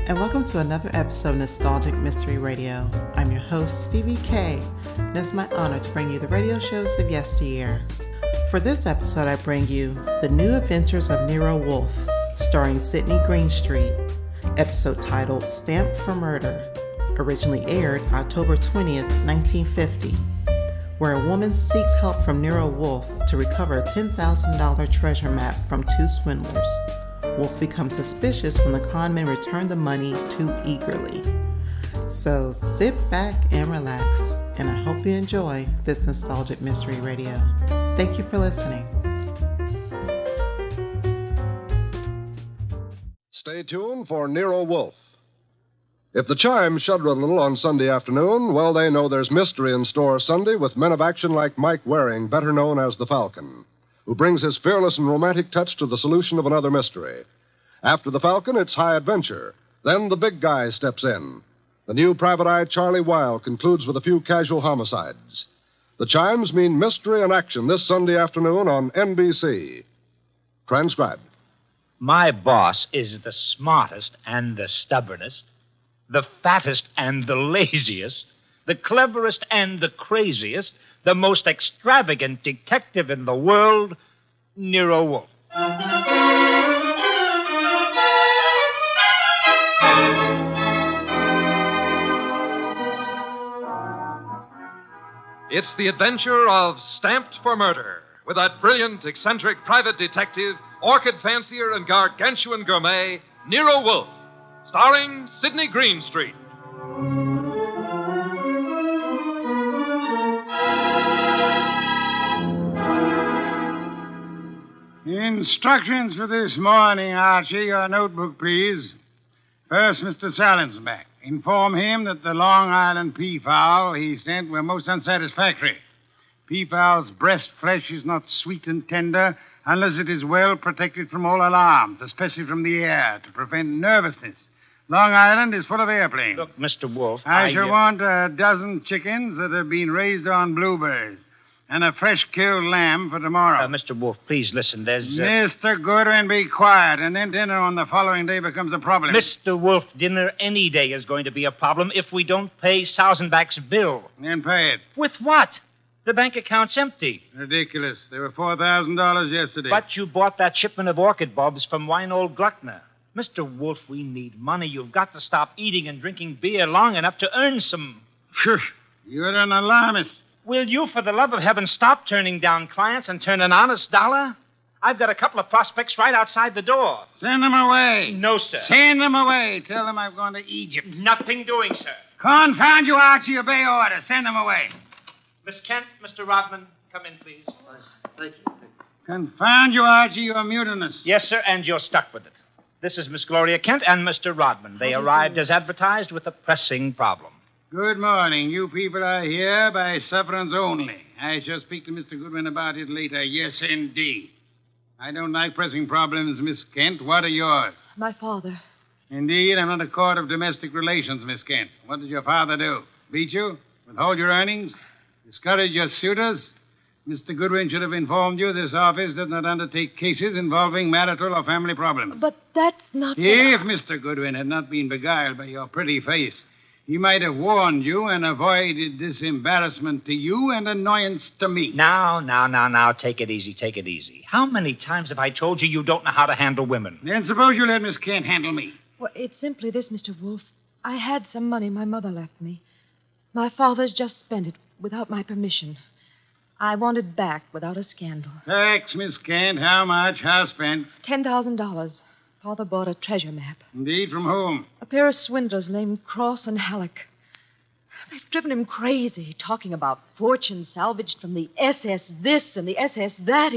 and welcome to another episode of Nostalgic Mystery Radio. I'm your host, Stevie K, and it's my honor to bring you the radio shows of yesteryear. For this episode, I bring you The New Adventures of Nero Wolfe, starring Sidney Greenstreet, episode titled Stamped for Murder, originally aired October 20th, 1950, where a woman seeks help from Nero Wolfe to recover a $10,000 treasure map from two swindlers. Wolfe becomes suspicious when the con men return the money too eagerly. So sit back and relax, and I hope you enjoy this Nostalgic Mystery Radio. Thank you for listening. Stay tuned for Nero Wolfe. If the chimes shudder a little on Sunday afternoon, well, they know there's mystery in store Sunday with men of action like Mike Waring, better known as the Falcon, who brings his fearless and romantic touch to the solution of another mystery. After the Falcon, it's high adventure. Then the big guy steps in. The new private eye Charlie Weil concludes with a few casual homicides. The chimes mean mystery and action this Sunday afternoon on NBC. Transcribed. My boss is the smartest and the stubbornest, the fattest and the laziest, the cleverest and the craziest, the most extravagant detective in the world, Nero Wolfe. It's the adventure of Stamped for Murder, with that brilliant, eccentric private detective, orchid fancier, and gargantuan gourmet, Nero Wolfe, starring Sidney Greenstreet. Instructions for this morning, Archie. Your notebook, please. First, Mr. Salentsback. Inform him that the Long Island peafowl he sent were most unsatisfactory. Peafowl's breast flesh is not sweet and tender unless it is well protected from all alarms, especially from the air, to prevent nervousness. Long Island is full of airplanes. Look, Mr. Wolfe, I shall want a dozen chickens that have been raised on blueberries and a fresh-killed lamb for tomorrow. Mr. Wolfe, please listen. There's... Mr. Goodwin, be quiet, and then dinner on the following day becomes a problem. Mr. Wolfe, dinner any day is going to be a problem if we don't pay Sausenbach's bill. Then pay it. With what? The bank account's empty. Ridiculous. There were $4,000 yesterday. But you bought that shipment of orchid bulbs from Wine-Old Gluckner. Mr. Wolfe, we need money. You've got to stop eating and drinking beer long enough to earn some... Shush. You're an alarmist. Will you, for the love of heaven, stop turning down clients and turn an honest dollar? I've got a couple of prospects right outside the door. Send them away. No, sir. Send them away. Tell them I've gone to Egypt. Nothing doing, sir. Confound you, Archie. Obey orders. Send them away. Miss Kent, Mr. Rodman, come in, please. Thank you. Confound you, Archie. You're mutinous. Yes, sir, and you're stuck with it. This is Miss Gloria Kent and Mr. Rodman. They arrived as advertised with a pressing problem. Good morning. You people are here by sufferance only. I shall speak to Mr. Goodwin about it later. Yes, indeed. I don't like pressing problems, Miss Kent. What are yours? My father. Indeed, I'm not a court of domestic relations, Miss Kent. What did your father do? Beat you? Withhold your earnings? Discourage your suitors? Mr. Goodwin should have informed you this office does not undertake cases involving marital or family problems. But that's not... If Mr. Goodwin had not been beguiled by your pretty face, he might have warned you and avoided this embarrassment to you and annoyance to me. Now, take it easy. How many times have I told you don't know how to handle women? Then suppose you let Miss Kent handle me. Well, it's simply this, Mr. Wolfe. I had some money my mother left me. My father's just spent it without my permission. I want it back without a scandal. Thanks, Miss Kent. How much? How spent? $10,000. Father bought a treasure map. Indeed, from whom? A pair of swindlers named Cross and Halleck. They've driven him crazy, talking about fortune salvaged from the SS this and the SS that.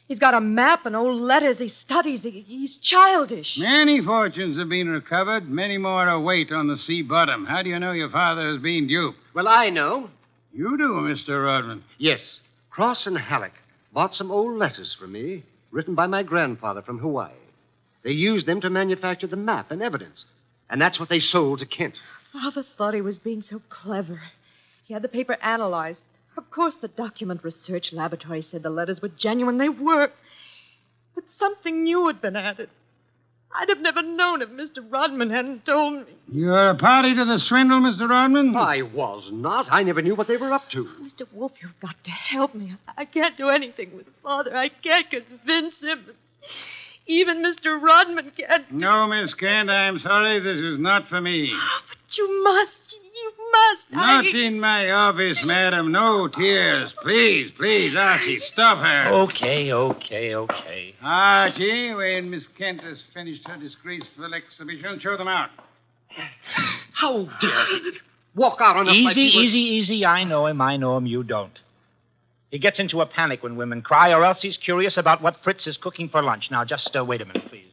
He's got a map and old letters he studies. He's childish. Many fortunes have been recovered. Many more await on the sea bottom. How do you know your father has been duped? Well, I know. You do, Mr. Rodman. Yes. Cross and Halleck bought some old letters from me, written by my grandfather from Hawaii. They used them to manufacture the map and evidence. And that's what they sold to Kent. Father thought he was being so clever. He had the paper analyzed. Of course, the document research laboratory said the letters were genuine. They were. But something new had been added. I'd have never known if Mr. Rodman hadn't told me. You're a party to the swindle, Mr. Rodman? I was not. I never knew what they were up to. Mr. Wolfe, you've got to help me. I can't do anything with Father. I can't convince him. Even Mr. Rodman can't. No, Miss Kent, I'm sorry. This is not for me. But you must. You must. Not in my office, madam. No tears. Please, please, Archie, stop her. Okay. Archie, when Miss Kent has finished her disgraceful exhibition, show them out. How dare he walk out on us like he was... Easy. I know him. You don't. He gets into a panic when women cry, or else he's curious about what Fritz is cooking for lunch. Now, just wait a minute, please.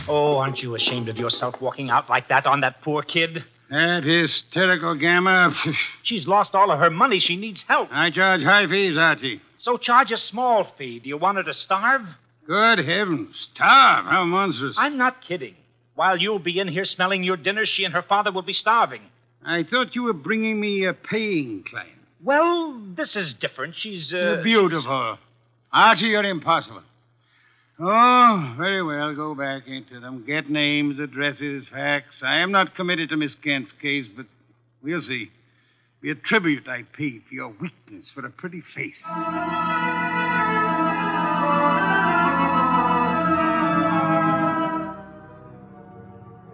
Oh, aren't you ashamed of yourself walking out like that on that poor kid? That hysterical gamma. She's lost all of her money. She needs help. I charge high fees, Archie. So charge a small fee. Do you want her to starve? Good heavens. Starve? How monstrous. I'm not kidding. While you'll be in here smelling your dinner, she and her father will be starving. I thought you were bringing me a paying client. Well, this is different. She's, Beautiful. Archie, you're impossible. Oh, very well. Go back into them. Get names, addresses, facts. I am not committed to Miss Kent's case, but we'll see. Be a tribute I paid for your weakness for a pretty face.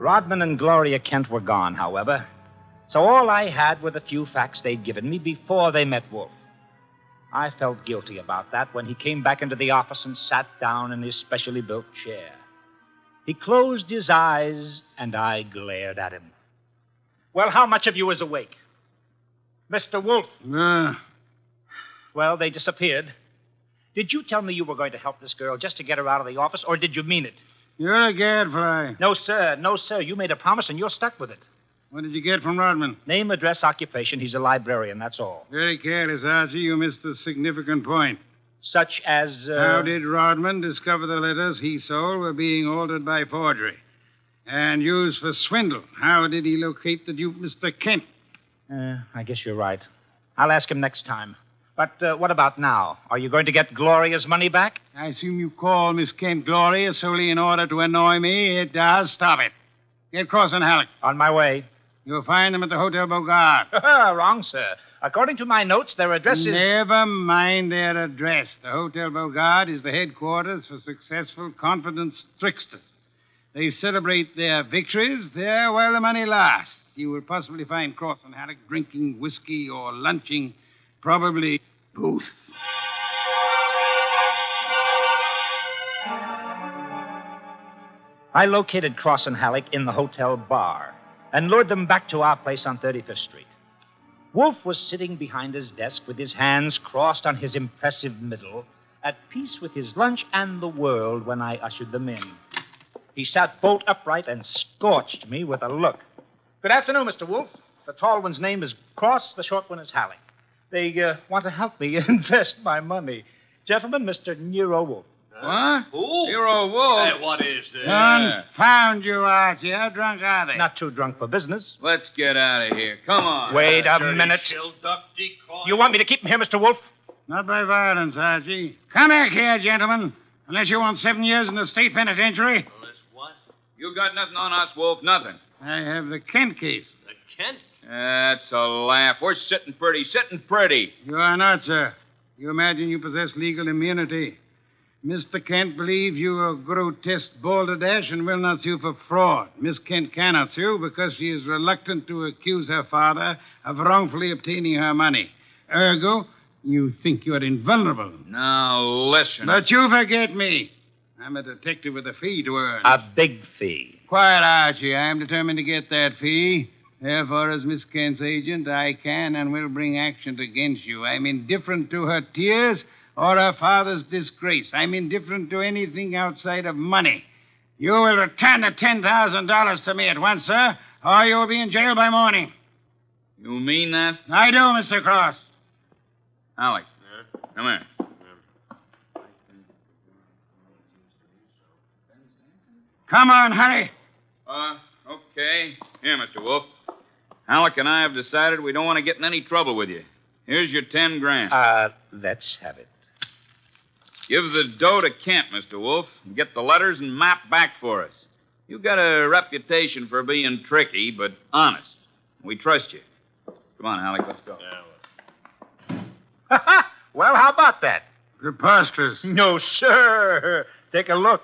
Rodman and Gloria Kent were gone, however. So all I had were the few facts they'd given me before they met Wolfe. I felt guilty about that when he came back into the office and sat down in his specially built chair. He closed his eyes, and I glared at him. Well, how much of you is awake? Mr. Wolfe. Well, they disappeared. Did you tell me you were going to help this girl just to get her out of the office, or did you mean it? You're a gadfly. No, sir. You made a promise, and you're stuck with it. What did you get from Rodman? Name, address, occupation. He's a librarian, that's all. Very careless, Archie. You missed a significant point. Such as, How did Rodman discover the letters he sold were being altered by forgery and used for swindle? How did he locate the dupe, Mr. Kent? I guess you're right. I'll ask him next time. But what about now? Are you going to get Gloria's money back? I assume you call Miss Kent Gloria solely in order to annoy me. It does. Stop it. Get Cross and Halleck. On my way. You'll find them at the Hotel Bogart. Wrong, sir. According to my notes, their address is... Never mind their address. The Hotel Bogart is the headquarters for successful, confident tricksters. They celebrate their victories there while the money lasts. You will possibly find Cross and Halleck drinking whiskey or lunching, probably both. I located Cross and Halleck in the hotel bar and lured them back to our place on 35th Street. Wolfe was sitting behind his desk with his hands crossed on his impressive middle, at peace with his lunch and the world when I ushered them in. He sat bolt upright and scorched me with a look. Good afternoon, Mr. Wolfe. The tall one's name is Cross, the short one is Halleck. They want to help me invest my money. Gentlemen, Mr. Nero Wolfe. What? Who? Nero Wolfe. Hey, what is this? Confound you, Archie. How drunk are they? Not too drunk for business. Let's get out of here. Come on. Wait a minute. You want me to keep him here, Mr. Wolfe? Not by violence, Archie. Come back here, gentlemen. Unless you want 7 years in the state penitentiary. Well, what? You got nothing on us, Wolf. Nothing. I have the Kent case. The Kent? That's a laugh. We're sitting pretty. You are not, sir. You imagine you possess legal immunity. Mr. Kent believes you are grotesque balderdash and will not sue for fraud. Miss Kent cannot sue because she is reluctant to accuse her father of wrongfully obtaining her money. Ergo, you think you are invulnerable. Now, listen. But you forget me. I'm a detective with a fee to earn. A big fee. Quiet, Archie. I am determined to get that fee. Therefore, as Miss Kent's agent, I can and will bring action against you. I'm indifferent to her tears or her father's disgrace. I'm indifferent to anything outside of money. You will return the $10,000 to me at once, sir, or you will be in jail by morning. You mean that? I do, Mr. Cross. Alec, come here. Come on, hurry. Okay. Here, Mr. Wolfe. Alec and I have decided we don't want to get in any trouble with you. Here's your $10,000. Let's have it. Give the dough to Kent, Mr. Wolfe, and get the letters and map back for us. You've got a reputation for being tricky, but honest. We trust you. Come on, Halleck, let's go. Well, how about that? Preposterous. No, sir. Take a look.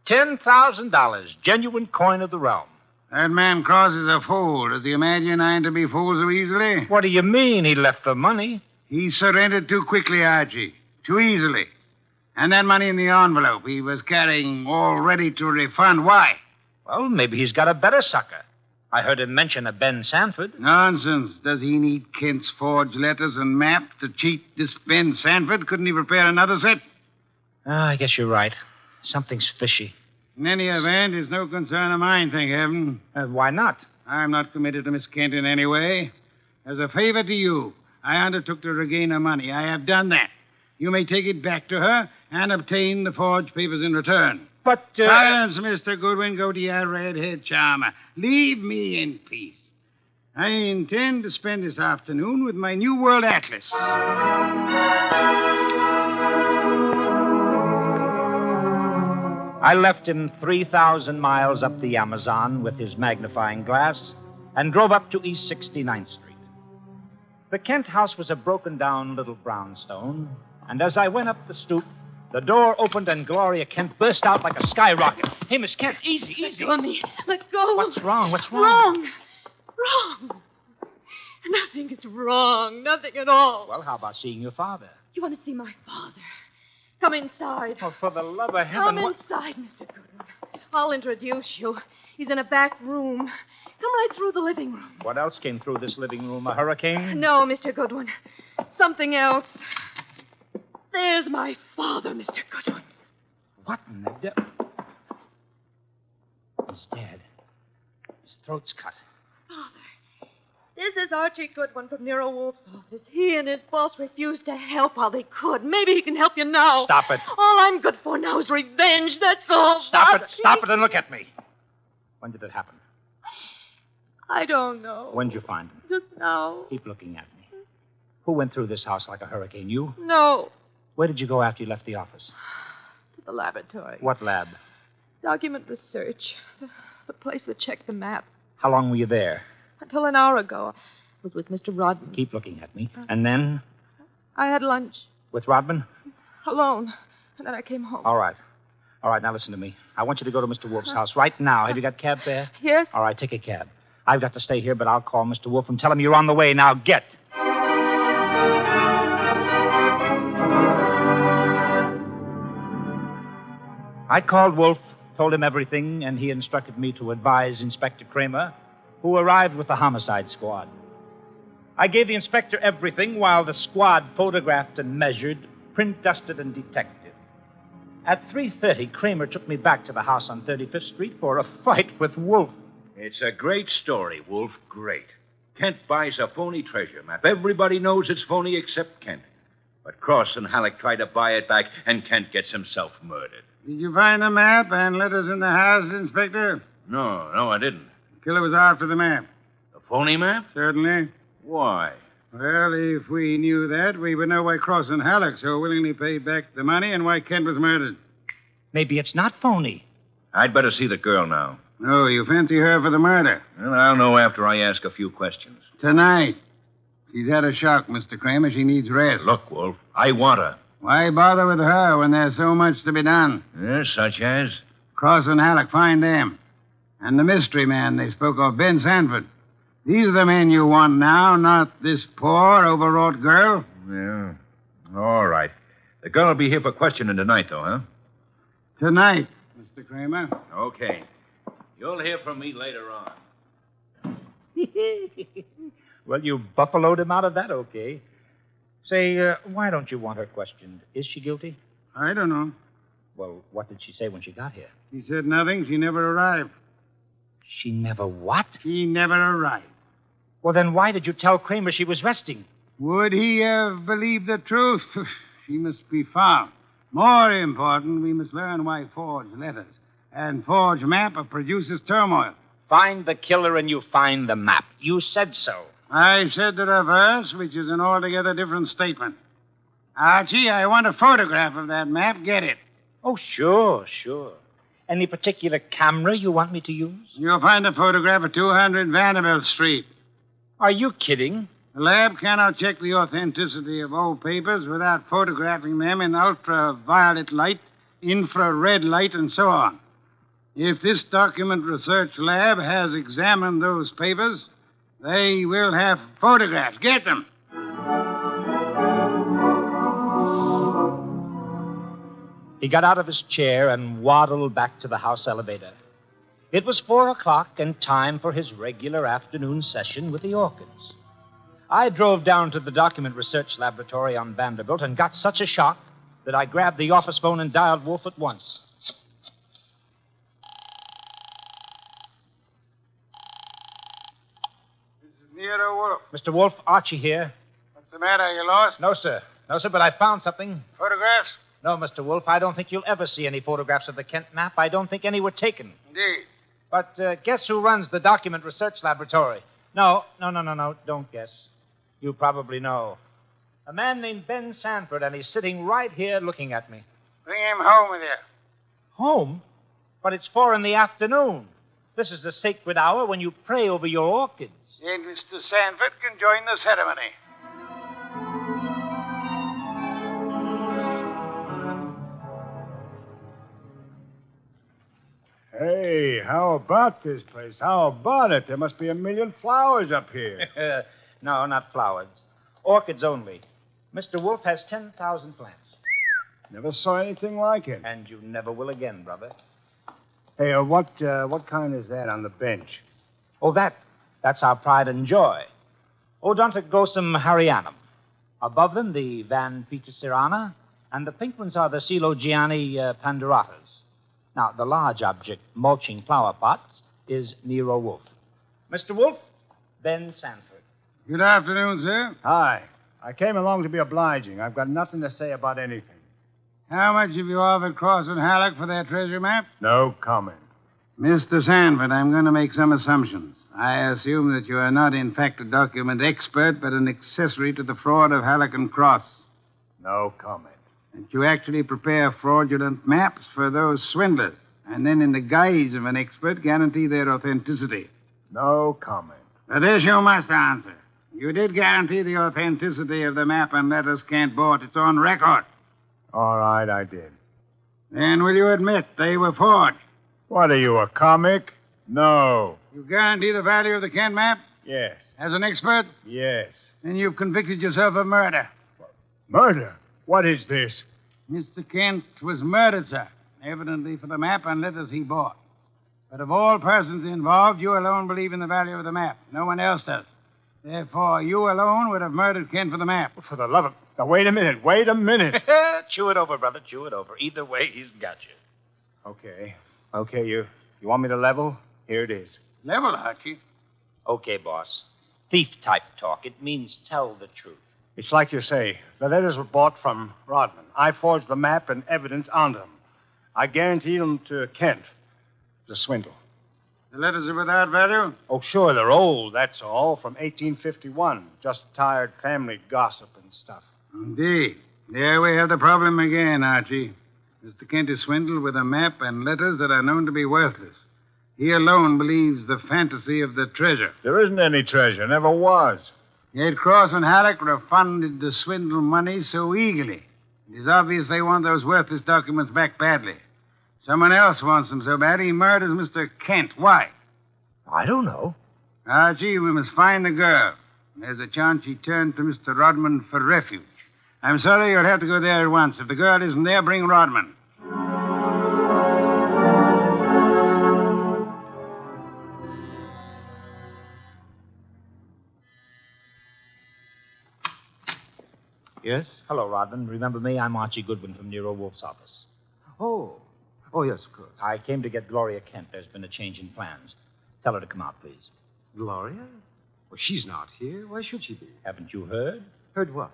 $10,000, genuine coin of the realm. That man Cross is a fool. Does he imagine I'm to be fooled so easily? What do you mean he left the money? He surrendered too quickly, Archie. Too easily. And that money in the envelope he was carrying all ready to refund. Why? Well, maybe he's got a better sucker. I heard him mention a Ben Sanford. Nonsense. Does he need Kent's forged letters and map to cheat this Ben Sanford? Couldn't he prepare another set? I guess you're right. Something's fishy. In any event, it's no concern of mine, thank heaven. Why not? I'm not committed to Miss Kent in any way. As a favor to you, I undertook to regain her money. I have done that. You may take it back to her and obtain the forged papers in return. But, Silence, Mr. Goodwin. Go to your red-haired charmer. Leave me in peace. I intend to spend this afternoon with my New World Atlas. I left him 3,000 miles up the Amazon with his magnifying glass and drove up to East 69th Street. The Kent house was a broken-down little brownstone, and as I went up the stoop, the door opened and Gloria Kent burst out like a skyrocket. Hey, Miss Kent, easy, easy. Let go of me. Let go. What's wrong? What's wrong? Wrong. Nothing is wrong. Nothing at all. Well, how about seeing your father? You want to see my father? Come inside. Oh, for the love of heaven, Come inside, Mr. Goodwin. I'll introduce you. He's in a back room. Come right through the living room. What else came through this living room? A hurricane? No, Mr. Goodwin. Something else. There's my father, Mr. Goodwin. What in the devil? He's dead. His throat's cut. Father, this is Archie Goodwin from Nero Wolfe's office. He and his boss refused to help while they could. Maybe he can help you now. Stop it. All I'm good for now is revenge. That's all. Stop Archie. it. Stop it and look at me. When did it happen? I don't know. When did you find him? Just now. Keep looking at me. Who went through this house like a hurricane? You? No. Where did you go after you left the office? To the laboratory. What lab? Document research. The place that checked the map. How long were you there? Until an hour ago. I was with Mr. Rodman. Keep looking at me. And then? I had lunch. With Rodman? Alone. And then I came home. All right. All right, now listen to me. I want you to go to Mr. Wolfe's house right now. Have you got a cab there? Yes? All right, take a cab. I've got to stay here, but I'll call Mr. Wolfe and tell him you're on the way. Now, get. I called Wolfe, told him everything, and he instructed me to advise Inspector Kramer, who arrived with the homicide squad. I gave the inspector everything while the squad photographed and measured, print dusted and detected. At 3:30, Kramer took me back to the house on 35th Street for a fight with Wolfe. It's a great story, Wolf. Great. Kent buys a phony treasure map. Everybody knows it's phony except Kent. But Cross and Halleck try to buy it back, and Kent gets himself murdered. Did you find the map and letters in the house, Inspector? No, I didn't. The killer was after the map. The phony map? Certainly. Why? Well, if we knew that, we would know why Cross and Halleck so willingly paid back the money and why Kent was murdered. Maybe it's not phony. I'd better see the girl now. No, you fancy her for the murder. Well, I'll know after I ask a few questions. Tonight. She's had a shock, Mr. Kramer. She needs rest. Look, Wolf, I want her. Why bother with her when there's so much to be done? Yes, such as? Cross and Halleck, find them. And the mystery man they spoke of, Ben Sanford. These are the men you want now, not this poor, overwrought girl. Yeah. All right. The girl will be here for questioning tonight, though, huh? Tonight, Mr. Kramer. Okay. You'll hear from me later on. Well, you buffaloed him out of that, okay. Say, why don't you want her questioned? Is she guilty? I don't know. Well, what did she say when she got here? She said nothing. She never arrived. She never what? She never arrived. Well, then why did you tell Kramer she was resting? Would he have believed the truth? She must be found. More important, we must learn why forged letters and forged map produces turmoil. Find the killer and you find the map. You said so. I said the reverse, which is an altogether different statement. Archie, I want a photograph of that map. Get it. Oh, sure. Any particular camera you want me to use? You'll find the photograph at 200 Vanderbilt Street. Are you kidding? The lab cannot check the authenticity of old papers without photographing them in ultraviolet light, infrared light, and so on. If this document research lab has examined those papers, they will have photographs. Get them. He got out of his chair and waddled back to the house elevator. It was 4:00 and time for his regular afternoon session with the orchids. I drove down to the document research laboratory on Vanderbilt and got such a shock that I grabbed the office phone and dialed Wolfe at once. This is Nero Wolfe. Mr. Wolfe, Archie here. What's the matter? You lost? No, sir, but I found something. Photographs? No, Mr. Wolfe, I don't think you'll ever see any photographs of the Kent map. I don't think any were taken. Indeed. But guess who runs the document research laboratory? No, don't guess. You probably know. A man named Ben Sanford, and he's sitting right here looking at me. Bring him home with you. Home? But it's 4 p.m. This is the sacred hour when you pray over your orchids. Then Mr. Sanford can join the ceremony. Hey, how about this place? How about it? There must be 1,000,000 flowers up here. No, not flowers. Orchids only. Mr. Wolfe has 10,000 plants. Never saw anything like it. And you never will again, brother. Hey, what kind is that on the bench? Oh, that's our pride and joy. Odontoglossum harryanum. Above them, the Van Petersirana, and the pink ones are the Coelogiani panduratas. Now, the large object mulching flower pots is Nero Wolfe. Mr. Wolfe, Ben Sanford. Good afternoon, sir. Hi. I came along to be obliging. I've got nothing to say about anything. How much have you offered Cross and Halleck for their treasure map? No comment. Mr. Sanford, I'm going to make some assumptions. I assume that you are not, in fact, a document expert, but an accessory to the fraud of Halleck and Cross. No comment. That you actually prepare fraudulent maps for those swindlers, and then, in the guise of an expert, guarantee their authenticity. No comment. But this you must answer. You did guarantee the authenticity of the map and letters Kent bought. It's on record. All right, I did. Then will you admit they were forged? What are you, a comic? No. You guarantee the value of the Kent map? Yes. As an expert? Yes. Then you've convicted yourself of murder. Murder? What is this? Mr. Kent was murdered, sir. Evidently for the map and letters he bought. But of all persons involved, you alone believe in the value of the map. No one else does. Therefore, you alone would have murdered Kent for the map. For the love of... Now, wait a minute. Chew it over, brother. Chew it over. Either way, he's got you. Okay, you want me to level? Here it is. Level, Archie. Okay, boss. Thief-type talk. It means tell the truth. It's like you say. The letters were bought from Rodman. I forged the map and evidence onto them. I guaranteed them to Kent. It was a swindle. The letters are without value? Oh, sure, they're old, that's all, from 1851. Just tired family gossip and stuff. Indeed. There we have the problem again, Archie. Mr. Kent is swindled with a map and letters that are known to be worthless. He alone believes the fantasy of the treasure. There isn't any treasure, never was. Yet Cross and Halleck refunded the swindle money so eagerly. It is obvious they want those worthless documents back badly. Someone else wants them so bad he murders Mr. Kent. Why? I don't know. Archie, we must find the girl. There's a chance she turned to Mr. Rodman for refuge. I'm sorry you'll have to go there at once. If the girl isn't there, bring Rodman. Yes? Hello, Rodman. Remember me? I'm Archie Goodwin from Nero Wolfe's office. Oh, yes, of course. I came to get Gloria Kent. There's been a change in plans. Tell her to come out, please. Gloria? Well, she's not here. Why should she be? Haven't you heard? Heard what?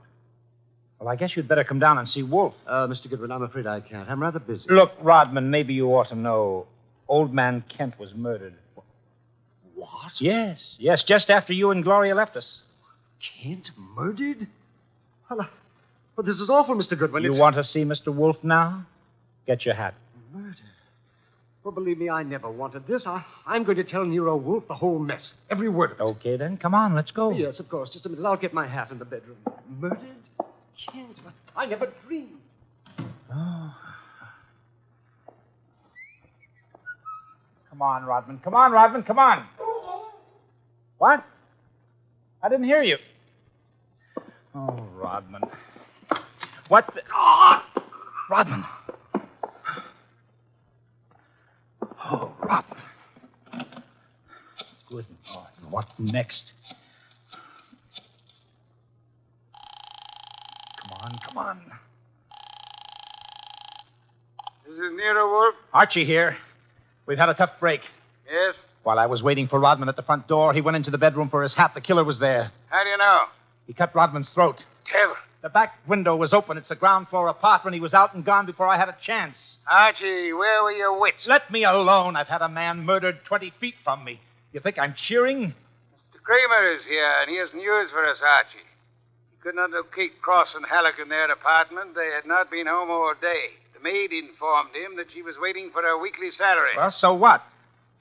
Well, I guess you'd better come down and see Wolfe. Mr. Goodwin, I'm afraid I can't. I'm rather busy. Look, Rodman, maybe you ought to know. Old man Kent was murdered. What? Yes, just after you and Gloria left us. Kent murdered? Well, But this is awful, Mr. Goodwin. You want to see Mr. Wolfe now? Get your hat. Murder. Well, believe me, I never wanted this. I'm going to tell Nero Wolfe the whole mess. Every word of it. Okay, then. Come on, let's go. Yes, of course. Just a minute. I'll get my hat in the bedroom. Murdered? Kent. I never dreamed. Oh. Come on, Rodman. Come on, Rodman. Come on. What? I didn't hear you. Oh, Rodman. What the... Oh! Rodman. Oh, Rodman. Good Lord. What next? Come on. This is Nero Wolfe. Archie here. We've had a tough break. Yes? While I was waiting for Rodman at the front door, he went into the bedroom for his hat. The killer was there. How do you know? He cut Rodman's throat. Tell. The back window was open. It's a ground floor apartment. He was out and gone before I had a chance. Archie, where were your wits? Let me alone. I've had a man murdered 20 feet from me. You think I'm cheering? Mr. Kramer is here, and he has news for us, Archie. He could not locate Cross and Halleck in their apartment. They had not been home all day. The maid informed him that she was waiting for her weekly salary. Well, so what?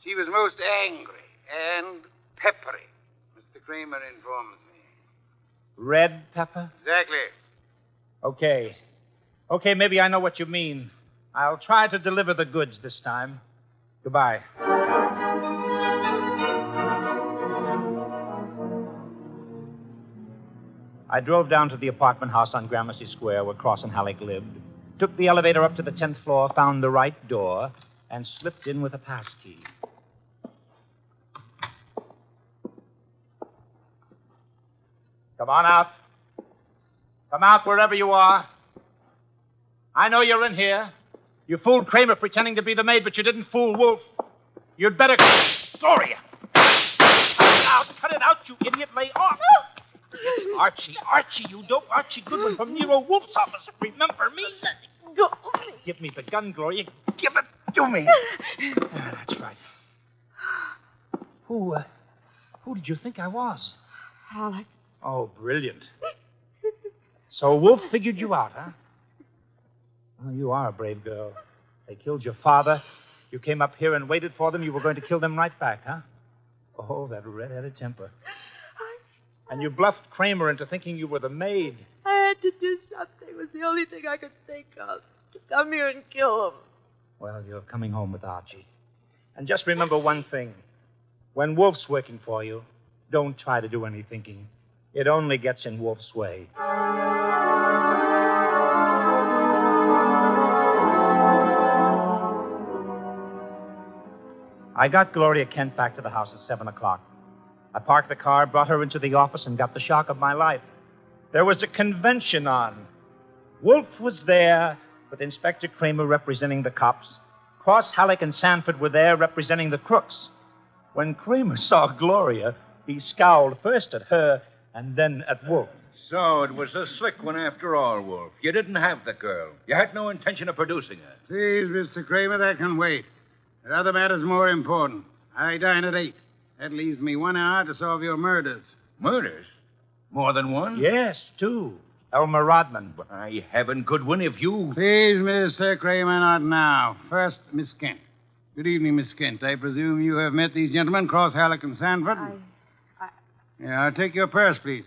She was most angry and peppery, Mr. Kramer informs me. Red pepper? Exactly. Okay, maybe I know what you mean. I'll try to deliver the goods this time. Goodbye. I drove down to the apartment house on Gramercy Square where Cross and Halleck lived, took the elevator up to the 10th floor, found the right door, and slipped in with a passkey. Come on out. Come out wherever you are. I know you're in here. You fooled Kramer pretending to be the maid, but you didn't fool Wolfe. You'd better... Gloria! Cut it out, you idiot. Lay off. It's Archie, you dope. Archie Goodwin from Nero Wolfe's office. Remember me? Go. Give me the gun, Gloria. Give it to me. That's right. Who did you think I was? Halleck. Oh, brilliant. So Wolfe figured you out, huh? Well, you are a brave girl. They killed your father. You came up here and waited for them. You were going to kill them right back, huh? Oh, that red-headed temper. And you bluffed Kramer into thinking you were the maid. I had to do something. It was the only thing I could think of. To come here and kill him. Well, you're coming home with Archie. And just remember one thing. When Wolfe's working for you, don't try to do any thinking. It only gets in Wolfe's way. I got Gloria Kent back to the house at 7 o'clock. I parked the car, brought her into the office, and got the shock of my life. There was a convention on. Wolfe was there, with Inspector Kramer representing the cops. Cross, Halleck, and Sanford were there representing the crooks. When Kramer saw Gloria, he scowled first at her and then at Wolfe. So it was a slick one after all, Wolfe. You didn't have the girl. You had no intention of producing her. Please, Mr. Kramer, that can wait. There are other matters more important. I dine at 8. That leaves me 1 hour to solve your murders. Murders? More than one? Yes, 2. Elmer Rodman. By heaven, Goodwin, if you... Please, Mr. Kramer, not now. First, Miss Kent. Good evening, Miss Kent. I presume you have met these gentlemen, Cross, Halleck, and Sanford? Yeah, I'll take your purse, please.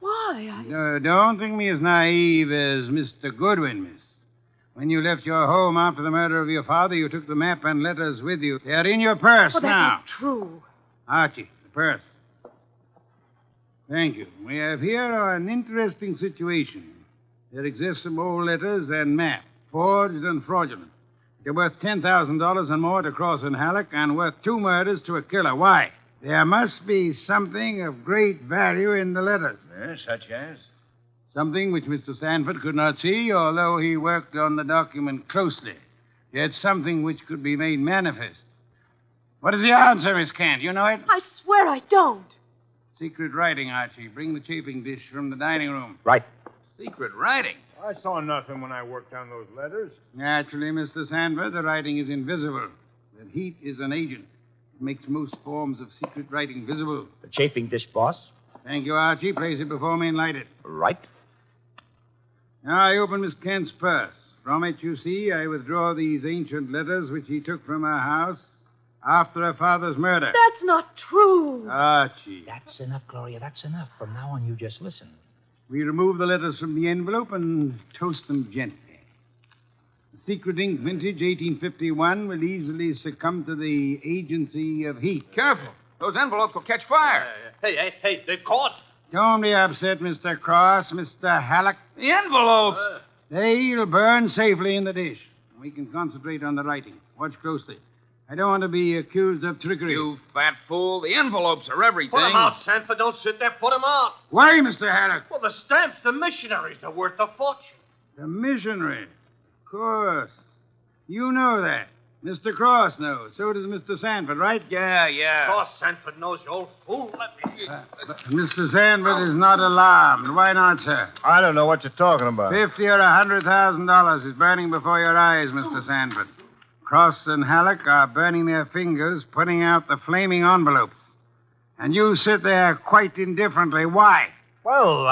Why? Don't think me as naive as Mr. Goodwin, miss. When you left your home after the murder of your father, you took the map and letters with you. They are in your purse Well, now. that's not true. Archie, the purse. Thank you. We have here an interesting situation. There exist some old letters and map, forged and fraudulent. They're worth $10,000 and more to Cross and Halleck and worth 2 murders to a killer. Why? There must be something of great value in the letters. Yes, such as? Something which Mr. Sanford could not see, although he worked on the document closely. Yet something which could be made manifest. What is the answer, Miss Kent? You know it? I swear I don't. Secret writing, Archie. Bring the chafing dish from the dining room. Right. Secret writing? I saw nothing when I worked on those letters. Naturally, Mr. Sanford, the writing is invisible. But heat is an agent. It makes most forms of secret writing visible. The chafing dish, boss. Thank you, Archie. Place it before me and light it. Right. Now, I open Miss Kent's purse. From it, you see, I withdraw these ancient letters which he took from her house after her father's murder. That's not true. Archie. That's enough, Gloria. That's enough. From now on, you just listen. We remove the letters from the envelope and toast them gently. The secret ink vintage 1851 will easily succumb to the agency of heat. Careful. Those envelopes will catch fire. Hey, they're caught. Don't be upset, Mr. Cross, Mr. Halleck. The envelopes. They'll burn safely in the dish. We can concentrate on the writing. Watch closely. I don't want to be accused of trickery. You fat fool. The envelopes are everything. Put them out, Sanford. Don't sit there. Put them out. Why, Mr. Halleck? Well, the stamps, the missionaries, are worth a fortune. The missionary. Of course. You know that. Mr. Cross knows. So does Mr. Sanford, right? Yeah. Cross Sanford knows, you old fool. Let me... Mr. Sanford is not alarmed. Why not, sir? I don't know what you're talking about. $50,000 or $100,000 is burning before your eyes, Mr. Sanford. Cross and Halleck are burning their fingers, putting out the flaming envelopes. And you sit there quite indifferently. Why? Well,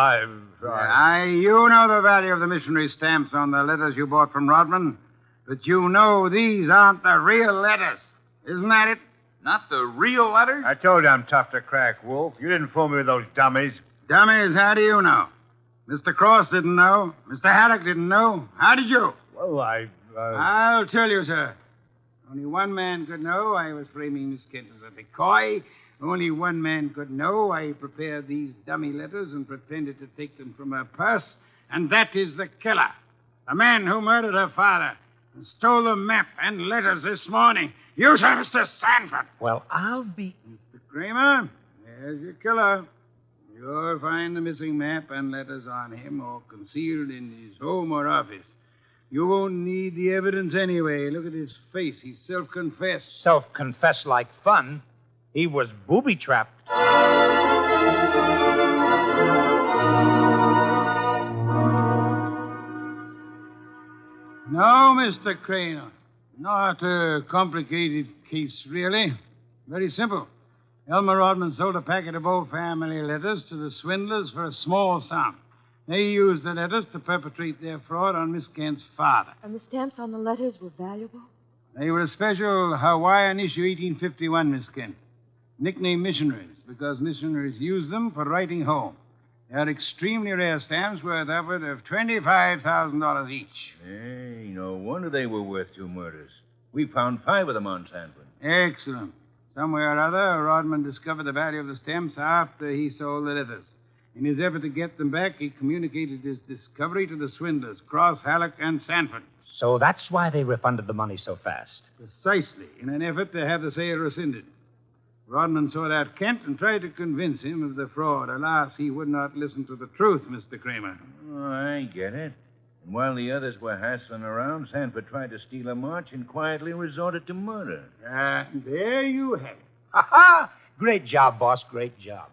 You know the value of the missionary stamps on the letters you bought from Rodman. But you know these aren't the real letters. Isn't that it? Not the real letters? I told you I'm tough to crack, Wolf. You didn't fool me with those dummies. Dummies, how do you know? Mr. Cross didn't know. Mr. Halleck didn't know. How did you? Well, I'll tell you, sir. Only one man could know I was framing Miss Kent as a decoy. Only one man could know I prepared these dummy letters and pretended to take them from her purse. And that is the killer. The man who murdered her father and stole the map and letters this morning. You, sir, Mr. Sanford. Well, I'll be... Mr. Kramer, there's your killer. You'll find the missing map and letters on him or concealed in his home or office. You won't need the evidence anyway. Look at his face. He's self-confessed. Self-confessed like fun. He was booby-trapped. No, Mr. Kramer. Not a complicated case, really. Very simple. Elmer Rodman sold a packet of old family letters to the swindlers for a small sum. They used the letters to perpetrate their fraud on Miss Kent's father. And the stamps on the letters were valuable? They were a special Hawaiian issue 1851, Miss Kent. Nicknamed missionaries, because missionaries used them for writing home. They are extremely rare stamps worth upward of $25,000 each. Hey, no wonder they were worth 2 murders. We found 5 of them on Sanford. Excellent. Somewhere or other, Rodman discovered the value of the stamps after he sold the letters. In his effort to get them back, he communicated his discovery to the swindlers, Cross, Halleck, and Sanford. So that's why they refunded the money so fast. Precisely, in an effort to have the sale rescinded. Rodman sought out Kent and tried to convince him of the fraud. Alas, he would not listen to the truth, Mr. Kramer. Oh, I get it. And while the others were hassling around, Sanford tried to steal a march and quietly resorted to murder. There you have it. Ha-ha! Great job, boss. Great job.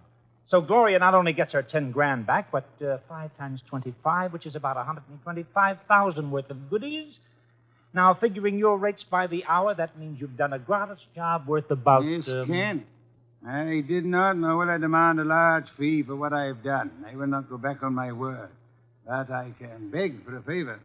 So Gloria not only gets her 10 grand back, but 5 times 25, which is about 125,000 worth of goodies. Now, figuring your rates by the hour, that means you've done a gratis job worth about... Yes, Kent. I did not, nor will I demand a large fee for what I've done. I will not go back on my word. But I can beg for a favor.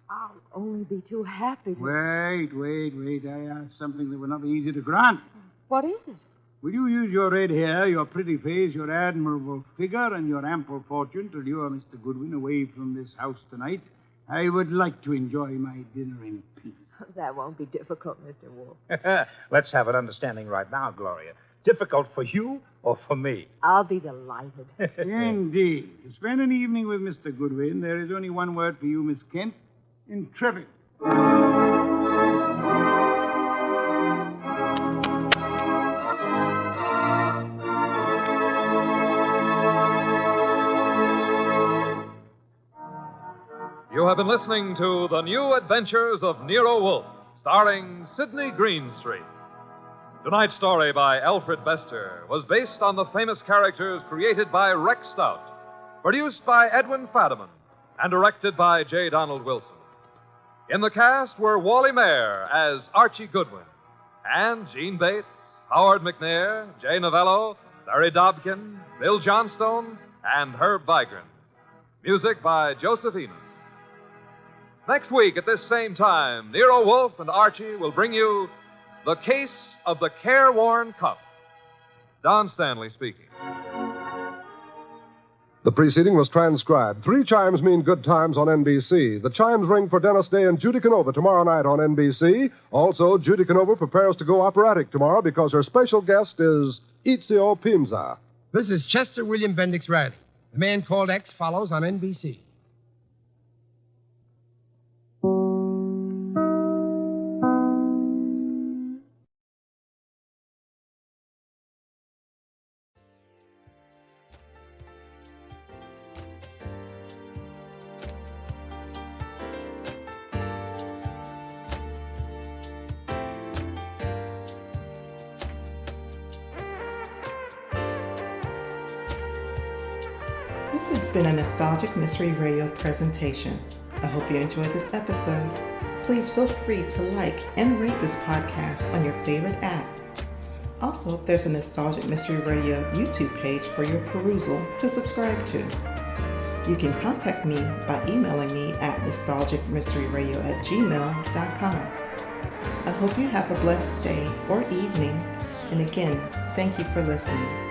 I'll only be too happy to... Wait. I asked something that would not be easy to grant. What is it? Will you use your red hair, your pretty face, your admirable figure, and your ample fortune to lure Mr. Goodwin away from this house tonight? I would like to enjoy my dinner in peace. That won't be difficult, Mr. Wolfe. Let's have an understanding right now, Gloria. Difficult for you or for me? I'll be delighted. Indeed. To spend an evening with Mr. Goodwin, there is only one word for you, Miss Kent. Intrepid. You have been listening to The New Adventures of Nero Wolfe, starring Sidney Greenstreet. Tonight's story by Alfred Bester was based on the famous characters created by Rex Stout, produced by Edwin Fadiman, and directed by J. Donald Wilson. In the cast were Wally Mayer as Archie Goodwin, and Gene Bates, Howard McNair, Jay Novello, Larry Dobkin, Bill Johnstone, and Herb Vigran. Music by Joseph Enos. Next week at this same time, Nero Wolfe and Archie will bring you The Case of the Careworn Cup. Don Stanley speaking. The preceding was transcribed. 3 chimes mean good times on NBC. The chimes ring for Dennis Day and Judy Canova tomorrow night on NBC. Also, Judy Canova prepares to go operatic tomorrow because her special guest is Ezio Pinza. This is Chester William Bendix Riley. The Man Called X follows on NBC. This has been a Nostalgic Mystery Radio presentation. I hope you enjoyed this episode. Please feel free to like and rate this podcast on your favorite app. Also, there's a Nostalgic Mystery Radio YouTube page for your perusal to subscribe to. You can contact me by emailing me at nostalgicmysteryradio@gmail.com. I hope you have a blessed day or evening. And again, thank you for listening.